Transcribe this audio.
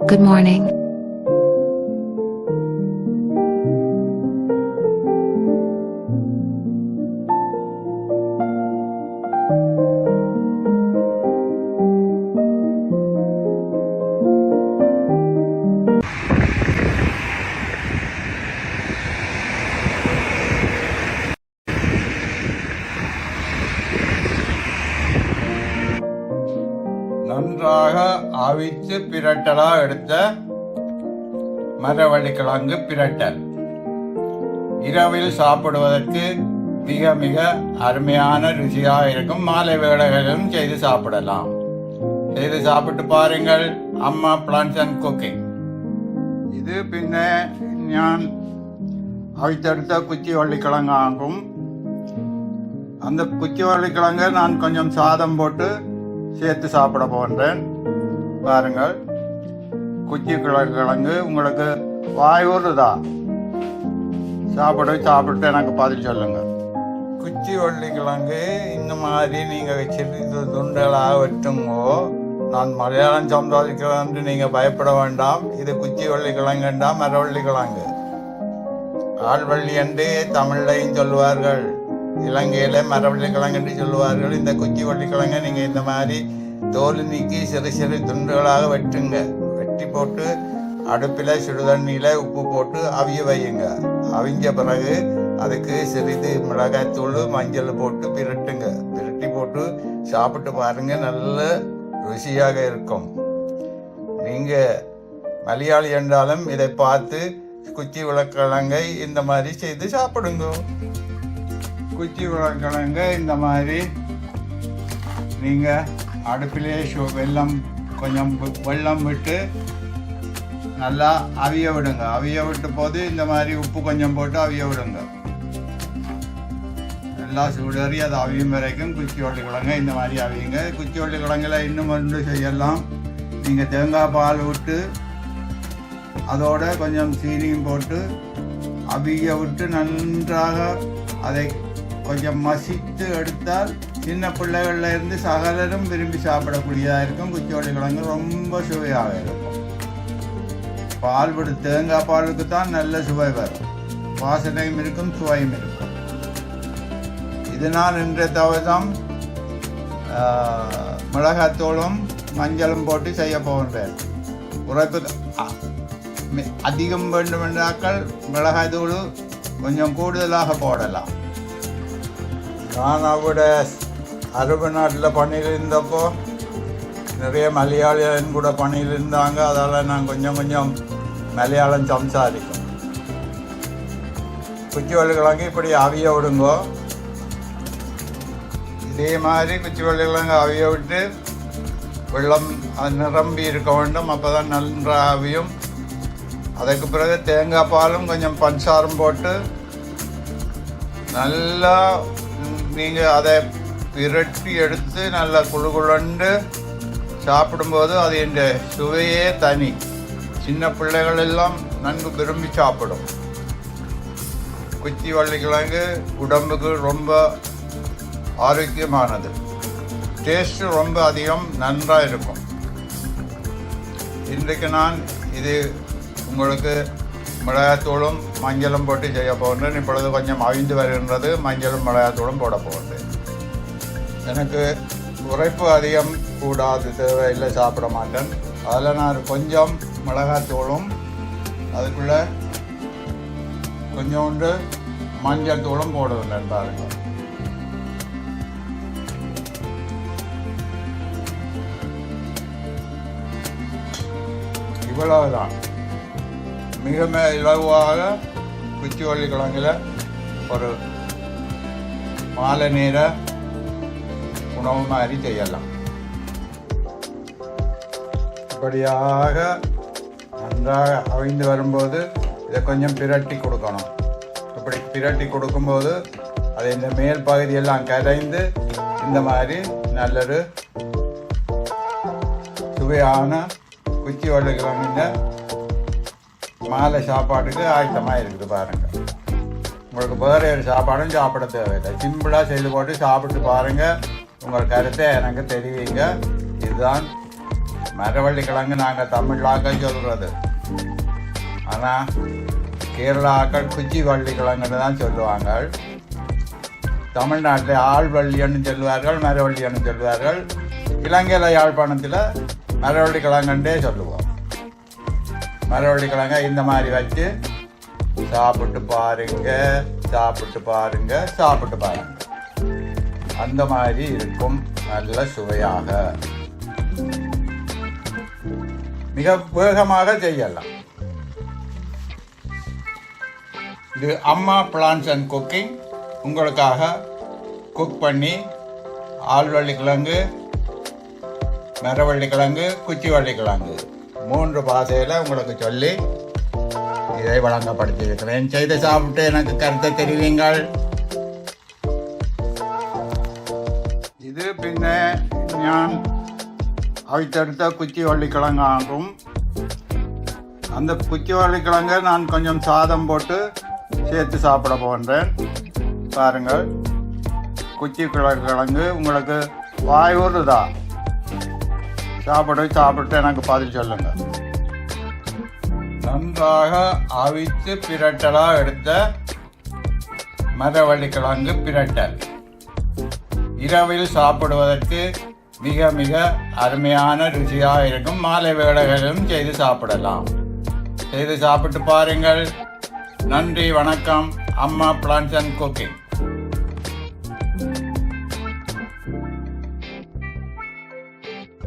Good morning. நன்றாக அவித்து பிரட்டலா எடுத்த மரவள்ளிக்கிழங்கு பிரட்டல் இரவில் சாப்பிடுவதற்கு மிக மிக அருமையான ருசியாக இருக்கும். மாலை வேளைகளிலும் செய்து சாப்பிடலாம். செய்து சாப்பிட்டு பாருங்கள். அம்மா பிளான்ஸ் அண்ட் குக்கிங். இது பின்ன நான் அவித்தெடுத்த குச்சி வள்ளிக்கிழங்கு ஆகும். அந்த குச்சி வள்ளிக்கிழங்கை நான் கொஞ்சம் சாதம் போட்டு சேர்த்து சாப்பிட போன்றேன். பாருங்கள், குச்சி கிழங்கு உங்களுக்கு வாயூறுதா? சாப்பிட்டு எனக்கு பதில் சொல்லுங்க. குச்சி வள்ளிக்கிழங்கு இந்த மாதிரி நீங்கள் சிறிது துண்டலாக வெட்டுங்கோ. நான் மலையாளம் சம்பாதிக்கிறேன் என்று நீங்கள் பயப்பட வேண்டாம். இது குச்சி வள்ளிக்கிழங்குண்டா மரவள்ளிக்கிழங்கு. ஆழ்வள்ளி என்று தமிழ்லையும் சொல்லுவார்கள், இலங்கையில மரவள்ளிக்கிழங்கு என்று சொல்லுவார்கள். இந்த குச்சி வள்ளிக்கிழங்கை நீங்கள் இந்த மாதிரி தோல் நீக்கி சிறு சிறு துண்டுகளாக வெட்டுங்க. வெட்டி போட்டு அடுப்பில் சுடுதண்ணியில் உப்பு போட்டு அவிய வையுங்க. அவிஞ்ச பிறகு அதுக்கு சிறிது மிளகாய்த்தூள் மஞ்சள் போட்டு பிரட்டுங்க. பிரட்டி போட்டு சாப்பிட்டு பாருங்க, நல்ல ருசியாக இருக்கும். நீங்கள் மலையாளி என்றாலும் இதை பார்த்து குச்சி வள்ளிக்கிழங்கை இந்த மாதிரி செய்து சாப்பிடுங்க. குச்சி வள்ளிக்கிழங்கு இந்த மாதிரி நீங்கள் அடுப்பிலே கொஞ்சம் வெல்லம் விட்டு நல்லா அவிய விடுங்க. அவிய விட்டு போது இந்த மாதிரி உப்பு கொஞ்சம் போட்டு அவிய விடுங்க. நல்லா சூடறி அது அவியும் வரைக்கும் குச்சி வள்ளிக்கிழங்கு இந்த மாதிரி அவியுங்க. குச்சி வள்ளிக்கிழங்குல இன்னும் ஒன்று செய்யலாம். நீங்கள் தேங்காய் பால் விட்டு அதோட கொஞ்சம் சீனியும் போட்டு அவிய விட்டு நன்றாக அதை கொஞ்சம் மசித்து எடுத்தால் சின்ன பிள்ளைகள்ல இருந்து சகலரும் விரும்பி சாப்பிடக்கூடியதாக இருக்கும். குச்சி வள்ளிக்கிழங்கு ரொம்ப சுவையாக இருக்கும். பால் விடு தேங்காய் பாலுக்கு தான் நல்ல சுவை வரும். வாசனையும் இருக்கும், சுவையும் இருக்கும். இது நான் இன்றைய தவசம் மிளகாத்தூளும் மஞ்சளும் போட்டு செய்ய போகின்றேன். உரைப்பு அதிகம் வேண்டுமென்றாக்கள் மிளகாய்த்தூள் கொஞ்சம் கூடுதலாக போடலாம். நான் அவட அரபு நாட்டில் பணியில் இருந்தப்போ நிறைய மலையாளிகள் கூட பணியில் இருந்தாங்க. அதால் நான் கொஞ்சம் மலையாளம் சம்சாரிக்கும். குச்சி வள்ளிக்கிழங்கு இப்படி அவிய விடுங்கோ. இதே மாதிரி குச்சி வள்ளிக்கிழங்கு அவிய விட்டு வெள்ளம் நிரம்பி இருக்க வேண்டும். அப்போ தான் நன்றாக அவியும். அதுக்கு பிறகு தேங்காய் பாலும் கொஞ்சம் பஞ்சாரம் போட்டு நல்லா நீங்கள் அதை பிரட்டி எடுத்து நல்லா குழுகுழண்டு சாப்பிடும்போது அது என் சுவையே தனி. சின்ன பிள்ளைகள் எல்லாம் நன்கு விரும்பி சாப்பிடும். குச்சி வள்ளிக்கிழங்கு உடம்புக்கு ரொம்ப ஆரோக்கியமானது. டேஸ்ட்டு ரொம்ப அதிகம், நன்றாக இருக்கும். இன்றைக்கு நான் இது உங்களுக்கு மிளகாத்தூளும் மஞ்சளும் போட்டு செய்ய போகின்றேன். இப்பொழுது கொஞ்சம் அவிந்து வருகின்றது. மஞ்சளும் மிளகாத்தூளும் போட போகின்றேன். எனக்கு உரைப்பு அதிகம் கூடாது, தேவையில்லை, சாப்பிட மாட்டேன். அதில் நான் கொஞ்சம் மிளகாத்தூளும் அதுக்குள்ளே கொஞ்சோண்டு மஞ்சள் தூளும் போடுவேன். பாருங்கள், இவ்வளவுதான். மிக இலகுவாக குச்சி வள்ளிக்கிழங்கில் ஒரு மாலை நேர உணவு மாதிரி செய்யலாம். இப்படியாக நன்றாக அவிழ்ந்து வரும்போது இதை கொஞ்சம் பிரட்டி கொடுக்கணும். இப்படி பிரட்டி கொடுக்கும்போது அது இந்த மேல் பகுதியெல்லாம் கரைந்து இந்த மாதிரி நல்லொரு சுவையான குச்சி வள்ளிக்கிழங்குங்க மாலை சாப்பாட்டுக்கு ஆயத்தமாக இருக்குது. பாருங்கள், உங்களுக்கு வேறு ஒரு சாப்பாடும் சாப்பிட தேவையில்லை. சிம்பிளாக செய்து போட்டு சாப்பிட்டு பாருங்கள். உங்கள் கருத்தை எனக்கு தெரிவிங்க. இதுதான் மரவள்ளி கிழங்கு நாங்கள் தமிழாக்க சொல்கிறது, ஆனால் கேரளாக்கள் குச்சி வள்ளி கிழங்குன்னு தான் சொல்லுவாங்க. தமிழ்நாட்டில் ஆள்வள்ளின்னு சொல்லுவார்கள், மரவள்ளின்னு சொல்லுவார்கள். இலங்கையில் யாழ்ப்பாணத்தில் மரவள்ளி கிழங்குன்றே சொல்லுவோம். மரவள்ளி கிழங்க இந்த மாதிரி வச்சு சாப்பிட்டு பாருங்க, சாப்பிட்டு பாருங்க, சாப்பிட்டு பாருங்க. அந்த மாதிரி இருக்கும், நல்ல சுவையாக, மிக வேகமாக செய்யலாம். இது அம்மா பிளான்ஸ் அண்ட் குக்கிங் உங்களுக்காக குக் பண்ணி ஆள்வள்ளி கிழங்கு, மரவள்ளி கிழங்கு, குச்சி வள்ளி கிழங்கு 3 பாதையில் உங்களுக்கு சொல்லி இதை வழங்கப்படுத்தியிருக்கிறேன். செய்து சாப்பிட்டு எனக்கு கருத்தை தெரிவிங்கள். இது பின்ன நான் அவித்தெடுத்த குச்சி வள்ளி கிழங்கு ஆகும். அந்த குச்சி வள்ளி கிழங்கை நான் கொஞ்சம் சாதம் போட்டு சேர்த்து சாப்பிட போன்றேன். பாருங்கள், குச்சி கிழங்கு உங்களுக்கு வாய் ஊறுதா? சாப்பிட்டு எனக்கு பதில் சொல்லுங்க. நன்றாக அவித்து பிரட்டலாக எடுத்த மரவள்ளி கிழங்கு பிரட்டல் இரவில் சாப்பிடுவதற்கு மிக மிக அருமையான ருசியாக இருக்கும். மாலை வேளைகளிலும் செய்து சாப்பிடலாம். செய்து சாப்பிட்டு பாருங்கள். நன்றி, வணக்கம். அம்மா பிளான்ஸ் அண்ட் குக்கிங்.